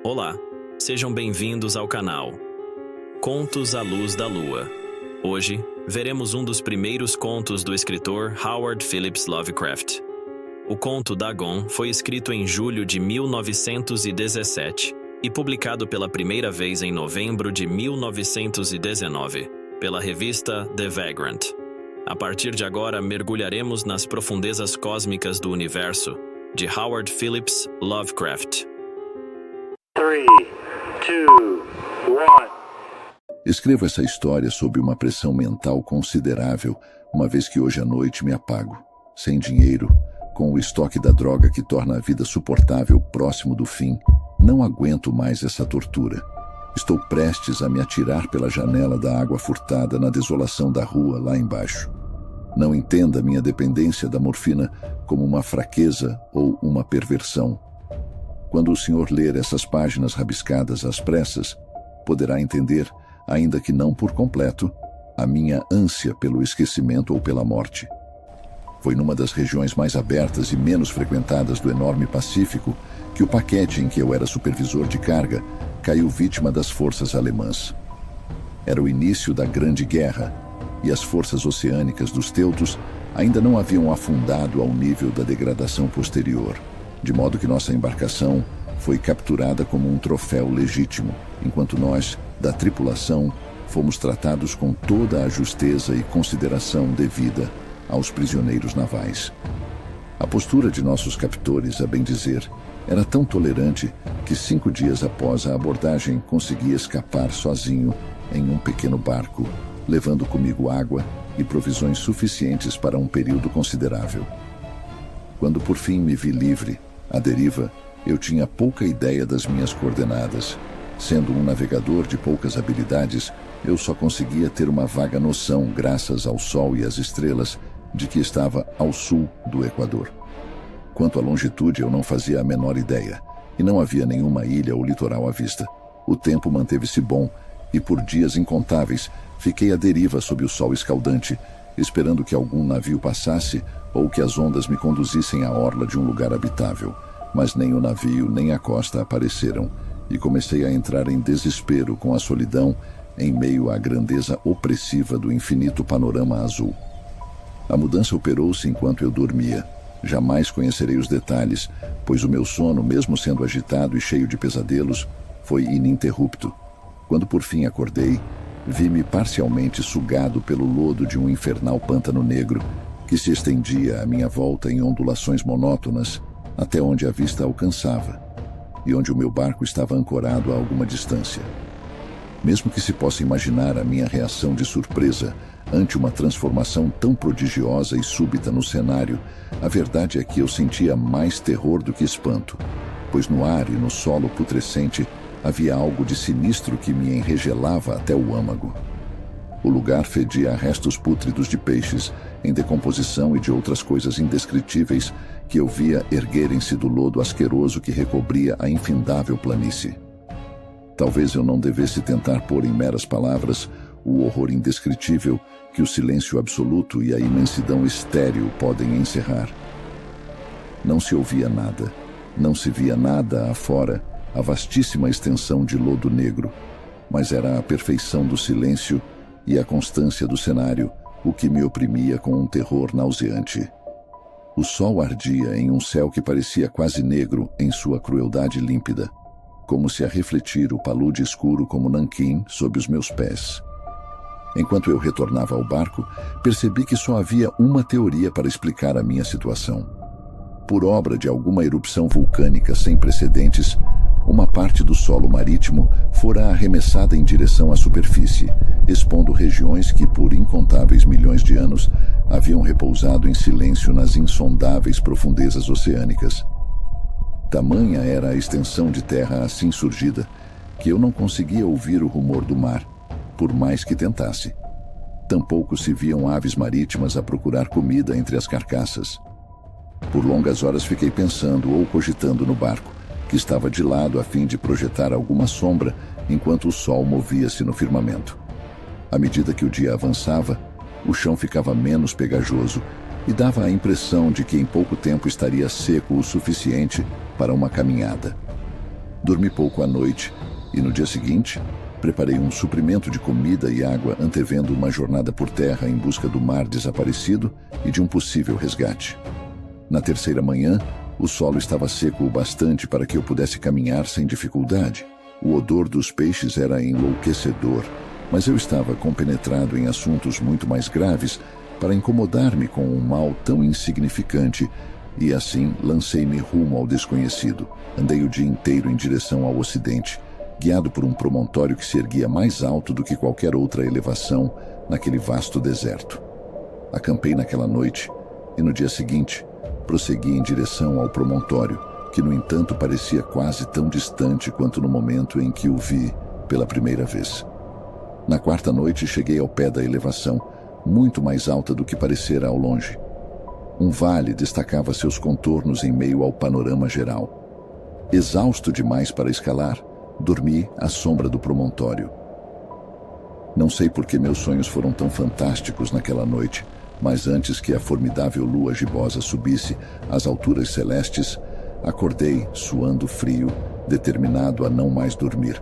Olá, sejam bem-vindos ao canal Contos à Luz da Lua. Hoje, veremos um dos primeiros contos do escritor Howard Phillips Lovecraft. O conto Dagon foi escrito em julho de 1917 e publicado pela primeira vez em novembro de 1919, pela revista The Vagrant. A partir de agora, mergulharemos nas profundezas cósmicas do universo de Howard Phillips Lovecraft. 3, 2, 1. Escrevo essa história sob uma pressão mental considerável, uma vez que hoje à noite me apago, sem dinheiro, com o estoque da droga que torna a vida suportável próximo do fim. Não aguento mais essa tortura. Estou prestes a me atirar pela janela da água furtada na desolação da rua lá embaixo. Não entenda minha dependência da morfina como uma fraqueza ou uma perversão. Quando o senhor ler essas páginas rabiscadas às pressas, poderá entender, ainda que não por completo, a minha ânsia pelo esquecimento ou pela morte. Foi numa das regiões mais abertas e menos frequentadas do enorme Pacífico que o paquete em que eu era supervisor de carga caiu vítima das forças alemãs. Era o início da Grande Guerra e as forças oceânicas dos teutos ainda não haviam afundado ao nível da degradação posterior, de modo que nossa embarcação foi capturada como um troféu legítimo, enquanto nós, da tripulação, fomos tratados com toda a justeza e consideração devida aos prisioneiros navais. A postura de nossos captores, a bem dizer, era tão tolerante que 5 dias após a abordagem consegui escapar sozinho em um pequeno barco, levando comigo água e provisões suficientes para um período considerável. Quando por fim me vi livre, à deriva, eu tinha pouca ideia das minhas coordenadas. Sendo um navegador de poucas habilidades, eu só conseguia ter uma vaga noção, graças ao sol e às estrelas, de que estava ao sul do Equador. Quanto à longitude, eu não fazia a menor ideia, e não havia nenhuma ilha ou litoral à vista. O tempo manteve-se bom, e por dias incontáveis fiquei à deriva sob o sol escaldante, esperando que algum navio passasse ou que as ondas me conduzissem à orla de um lugar habitável. Mas nem o navio nem a costa apareceram, e comecei a entrar em desespero com a solidão em meio à grandeza opressiva do infinito panorama azul. A mudança operou-se enquanto eu dormia. Jamais conhecerei os detalhes, pois o meu sono, mesmo sendo agitado e cheio de pesadelos, foi ininterrupto. Quando por fim acordei, vi-me parcialmente sugado pelo lodo de um infernal pântano negro que se estendia à minha volta em ondulações monótonas até onde a vista alcançava e onde o meu barco estava ancorado a alguma distância. Mesmo que se possa imaginar a minha reação de surpresa ante uma transformação tão prodigiosa e súbita no cenário, a verdade é que eu sentia mais terror do que espanto, pois no ar e no solo putrescente havia algo de sinistro que me enregelava até o âmago. O lugar fedia a restos pútridos de peixes em decomposição e de outras coisas indescritíveis que eu via erguerem-se do lodo asqueroso que recobria a infindável planície. Talvez eu não devesse tentar pôr em meras palavras o horror indescritível que o silêncio absoluto e a imensidão estéril podem encerrar. Não se ouvia nada, não se via nada afora a vastíssima extensão de lodo negro, mas era a perfeição do silêncio e a constância do cenário o que me oprimia com um terror nauseante. O sol ardia em um céu que parecia quase negro em sua crueldade límpida, como se a refletir o palude escuro como nanquim sob os meus pés. Enquanto eu retornava ao barco, percebi que só havia uma teoria para explicar a minha situação. Por obra de alguma erupção vulcânica sem precedentes, uma parte do solo marítimo fora arremessada em direção à superfície, expondo regiões que, por incontáveis milhões de anos, haviam repousado em silêncio nas insondáveis profundezas oceânicas. Tamanha era a extensão de terra assim surgida, que eu não conseguia ouvir o rumor do mar, por mais que tentasse. Tampouco se viam aves marítimas a procurar comida entre as carcaças. Por longas horas fiquei pensando ou cogitando no barco, que estava de lado a fim de projetar alguma sombra enquanto o sol movia-se no firmamento. À medida que o dia avançava, o chão ficava menos pegajoso e dava a impressão de que em pouco tempo estaria seco o suficiente para uma caminhada. Dormi pouco à noite e no dia seguinte preparei um suprimento de comida e água antevendo uma jornada por terra em busca do mar desaparecido e de um possível resgate. Na terceira manhã, o solo estava seco o bastante para que eu pudesse caminhar sem dificuldade. O odor dos peixes era enlouquecedor, mas eu estava compenetrado em assuntos muito mais graves para incomodar-me com um mal tão insignificante e assim lancei-me rumo ao desconhecido. Andei o dia inteiro em direção ao ocidente, guiado por um promontório que se erguia mais alto do que qualquer outra elevação naquele vasto deserto. Acampei naquela noite e no dia seguinte prossegui em direção ao promontório, que no entanto parecia quase tão distante quanto no momento em que o vi pela primeira vez. Na quarta noite cheguei ao pé da elevação, muito mais alta do que parecera ao longe. Um vale destacava seus contornos em meio ao panorama geral. Exausto demais para escalar, dormi à sombra do promontório. Não sei por que meus sonhos foram tão fantásticos naquela noite, mas antes que a formidável lua gibosa subisse às alturas celestes, acordei suando frio, determinado a não mais dormir.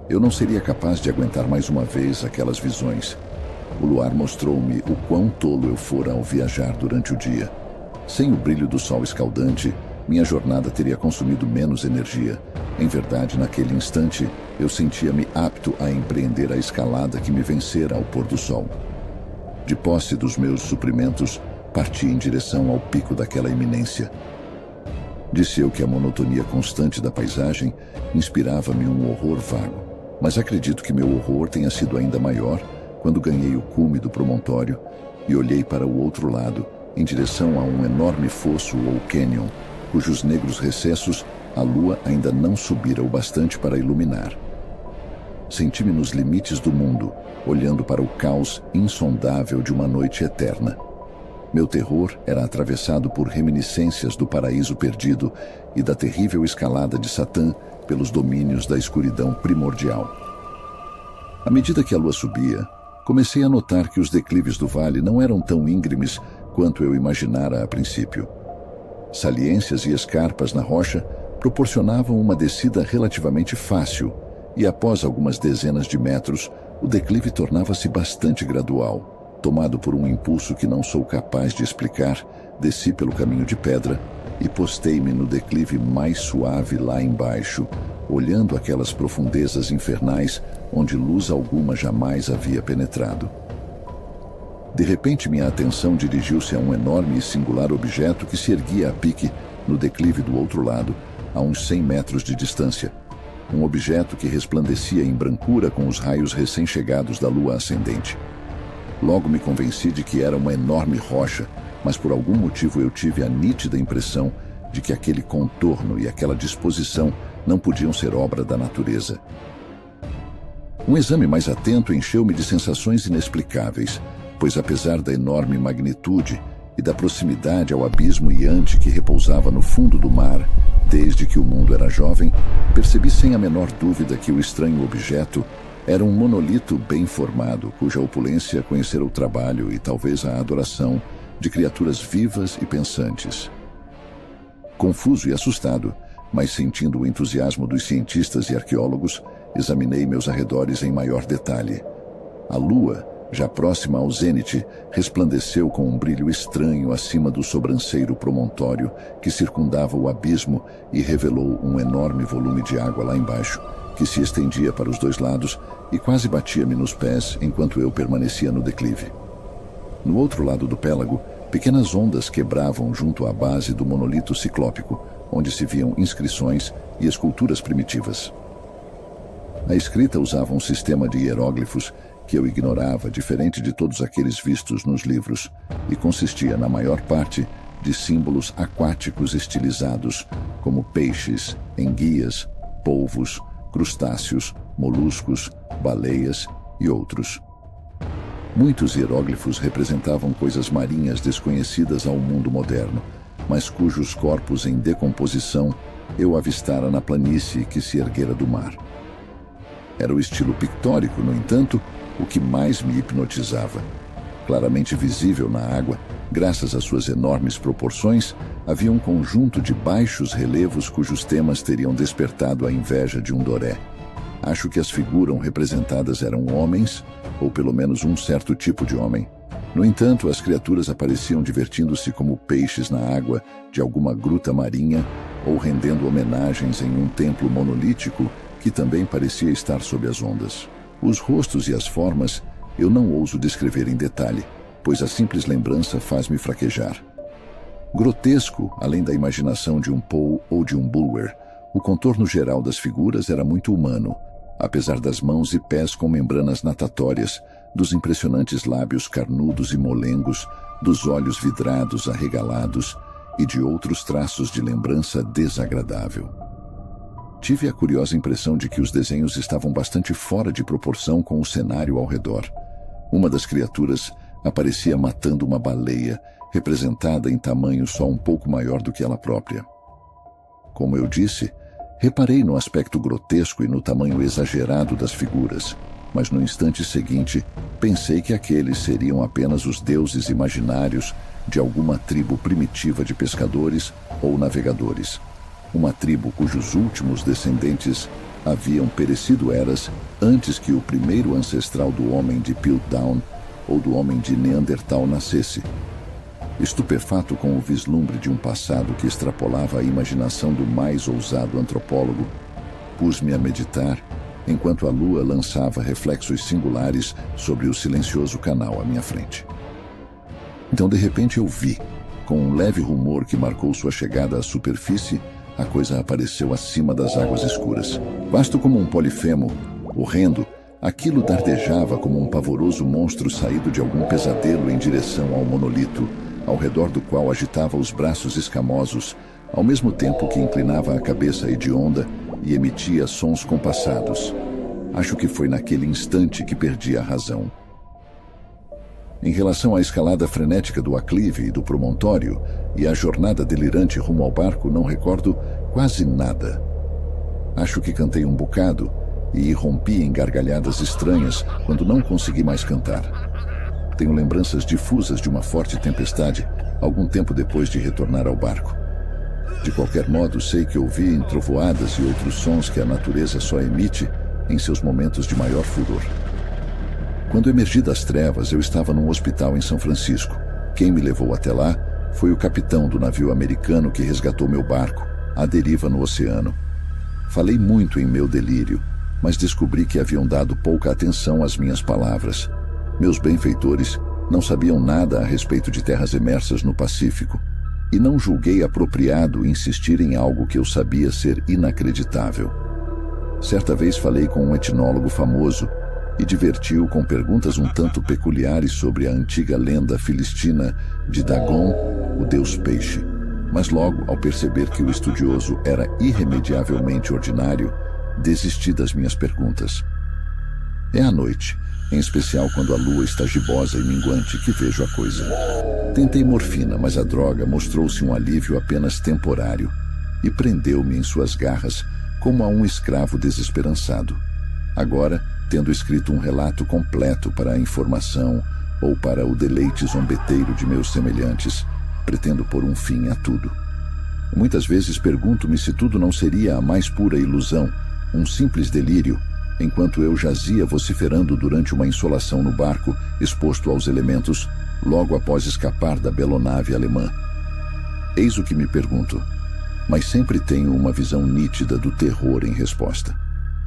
Eu não seria capaz de aguentar mais uma vez aquelas visões. O luar mostrou-me o quão tolo eu fora ao viajar durante o dia. Sem o brilho do sol escaldante, minha jornada teria consumido menos energia. Em verdade, naquele instante, eu sentia-me apto a empreender a escalada que me vencera ao pôr do sol. De posse dos meus suprimentos, parti em direção ao pico daquela eminência. Disse eu que a monotonia constante da paisagem inspirava-me um horror vago, mas acredito que meu horror tenha sido ainda maior quando ganhei o cume do promontório e olhei para o outro lado, em direção a um enorme fosso ou cânion, cujos negros recessos a lua ainda não subira o bastante para iluminar. Senti-me nos limites do mundo, olhando para o caos insondável de uma noite eterna. Meu terror era atravessado por reminiscências do paraíso perdido e da terrível escalada de Satã pelos domínios da escuridão primordial. À medida que a lua subia, comecei a notar que os declives do vale não eram tão íngremes quanto eu imaginara a princípio. Saliências e escarpas na rocha proporcionavam uma descida relativamente fácil, e após algumas dezenas de metros, o declive tornava-se bastante gradual. Tomado por um impulso que não sou capaz de explicar, desci pelo caminho de pedra e postei-me no declive mais suave lá embaixo, olhando aquelas profundezas infernais onde luz alguma jamais havia penetrado. De repente, minha atenção dirigiu-se a um enorme e singular objeto que se erguia a pique no declive do outro lado, a uns 100 metros de distância. Um objeto que resplandecia em brancura com os raios recém-chegados da lua ascendente. Logo me convenci de que era uma enorme rocha, mas por algum motivo eu tive a nítida impressão de que aquele contorno e aquela disposição não podiam ser obra da natureza. Um exame mais atento encheu-me de sensações inexplicáveis, pois apesar da enorme magnitude e da proximidade ao abismo iante que repousava no fundo do mar, desde que o mundo era jovem, percebi sem a menor dúvida que o estranho objeto era um monolito bem formado, cuja opulência conhecera o trabalho e talvez a adoração de criaturas vivas e pensantes. Confuso e assustado, mas sentindo o entusiasmo dos cientistas e arqueólogos, examinei meus arredores em maior detalhe. A lua, já próxima ao zênite, resplandeceu com um brilho estranho acima do sobranceiro promontório que circundava o abismo e revelou um enorme volume de água lá embaixo, que se estendia para os dois lados e quase batia-me nos pés enquanto eu permanecia no declive. No outro lado do pélago, pequenas ondas quebravam junto à base do monolito ciclópico, onde se viam inscrições e esculturas primitivas. A escrita usava um sistema de hieróglifos que eu ignorava, diferente de todos aqueles vistos nos livros, e consistia, na maior parte, de símbolos aquáticos estilizados, como peixes, enguias, polvos, crustáceos, moluscos, baleias e outros. Muitos hieróglifos representavam coisas marinhas desconhecidas ao mundo moderno, mas cujos corpos em decomposição eu avistara na planície que se erguera do mar. Era o estilo pictórico, no entanto, o que mais me hipnotizava. Claramente visível na água, Graças às suas enormes proporções, havia um conjunto de baixos relevos cujos temas teriam despertado a inveja de um doré. Acho que as figuras representadas eram homens, ou pelo menos um certo tipo de homem. No entanto, as criaturas apareciam divertindo-se como peixes na água de alguma gruta marinha ou rendendo homenagens em um templo monolítico que também parecia estar sob as ondas. Os rostos e as formas eu não ouso descrever em detalhe, pois a simples lembrança faz-me fraquejar. Grotesco, além da imaginação de um Poe ou de um Bulwer, o contorno geral das figuras era muito humano, apesar das mãos e pés com membranas natatórias, dos impressionantes lábios carnudos e molengos, dos olhos vidrados arregalados e de outros traços de lembrança desagradável. Tive a curiosa impressão de que os desenhos estavam bastante fora de proporção com o cenário ao redor. Uma das criaturas aparecia matando uma baleia, representada em tamanho só um pouco maior do que ela própria. Como eu disse, reparei no aspecto grotesco e no tamanho exagerado das figuras, mas no instante seguinte pensei que aqueles seriam apenas os deuses imaginários de alguma tribo primitiva de pescadores ou navegadores. Uma tribo cujos últimos descendentes haviam perecido eras antes que o primeiro ancestral do homem de Piltdown ou do homem de Neandertal nascesse. Estupefato com o vislumbre de um passado que extrapolava a imaginação do mais ousado antropólogo, pus-me a meditar enquanto a lua lançava reflexos singulares sobre o silencioso canal à minha frente. Então, de repente, eu vi, com um leve rumor que marcou sua chegada à superfície, a coisa apareceu acima das águas escuras. Vasto como um polifemo, horrendo, aquilo dardejava como um pavoroso monstro saído de algum pesadelo em direção ao monolito, ao redor do qual agitava os braços escamosos, ao mesmo tempo que inclinava a cabeça hedionda e emitia sons compassados. Acho que foi naquele instante que perdi a razão. Em relação à escalada frenética do aclive e do promontório e à jornada delirante rumo ao barco, não recordo quase nada. Acho que cantei um bocado e irrompi em gargalhadas estranhas quando não consegui mais cantar. Tenho lembranças difusas de uma forte tempestade, algum tempo depois de retornar ao barco. De qualquer modo, sei que ouvi em trovoadas e outros sons que a natureza só emite em seus momentos de maior furor. Quando emergi das trevas, eu estava num hospital em São Francisco. Quem me levou até lá foi o capitão do navio americano que resgatou meu barco, à deriva no oceano. Falei muito em meu delírio, mas descobri que haviam dado pouca atenção às minhas palavras. Meus benfeitores não sabiam nada a respeito de terras emersas no Pacífico, e não julguei apropriado insistir em algo que eu sabia ser inacreditável. Certa vez falei com um etnólogo famoso e divertiu com perguntas um tanto peculiares sobre a antiga lenda filistina de Dagon, o deus peixe. Mas logo, ao perceber que o estudioso era irremediavelmente ordinário, desisti das minhas perguntas. É à noite, em especial quando a lua está gibosa e minguante, que vejo a coisa. Tentei morfina, mas a droga mostrou-se um alívio apenas temporário e prendeu-me em suas garras como a um escravo desesperançado. Agora, tendo escrito um relato completo para a informação ou para o deleite zombeteiro de meus semelhantes, pretendo pôr um fim a tudo. Muitas vezes pergunto-me se tudo não seria a mais pura ilusão, um simples delírio, enquanto eu jazia vociferando durante uma insolação no barco, exposto aos elementos, logo após escapar da belonave alemã. Eis o que me pergunto, mas sempre tenho uma visão nítida do terror em resposta.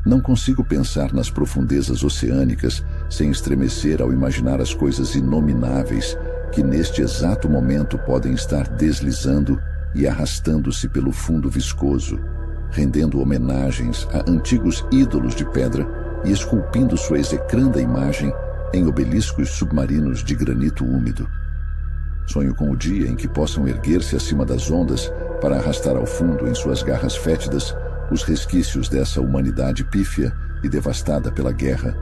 Não consigo pensar nas profundezas oceânicas sem estremecer ao imaginar as coisas inomináveis que neste exato momento podem estar deslizando e arrastando-se pelo fundo viscoso, rendendo homenagens a antigos ídolos de pedra e esculpindo sua execranda imagem em obeliscos submarinos de granito úmido. Sonho com o dia em que possam erguer-se acima das ondas para arrastar ao fundo em suas garras fétidas os resquícios dessa humanidade pífia e devastada pela guerra,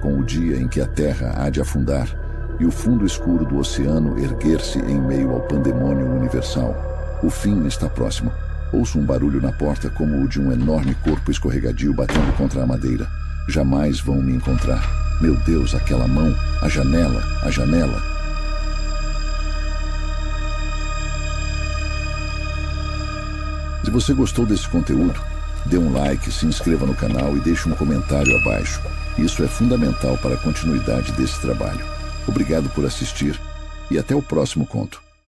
com o dia em que a terra há de afundar e o fundo escuro do oceano erguer-se em meio ao pandemônio universal. O fim está próximo. Ouço um barulho na porta como o de um enorme corpo escorregadio batendo contra a madeira. Jamais vão me encontrar. Meu Deus, aquela mão, a janela, a janela. Se você gostou desse conteúdo, dê um like, se inscreva no canal e deixe um comentário abaixo. Isso é fundamental para a continuidade desse trabalho. Obrigado por assistir e até o próximo conto.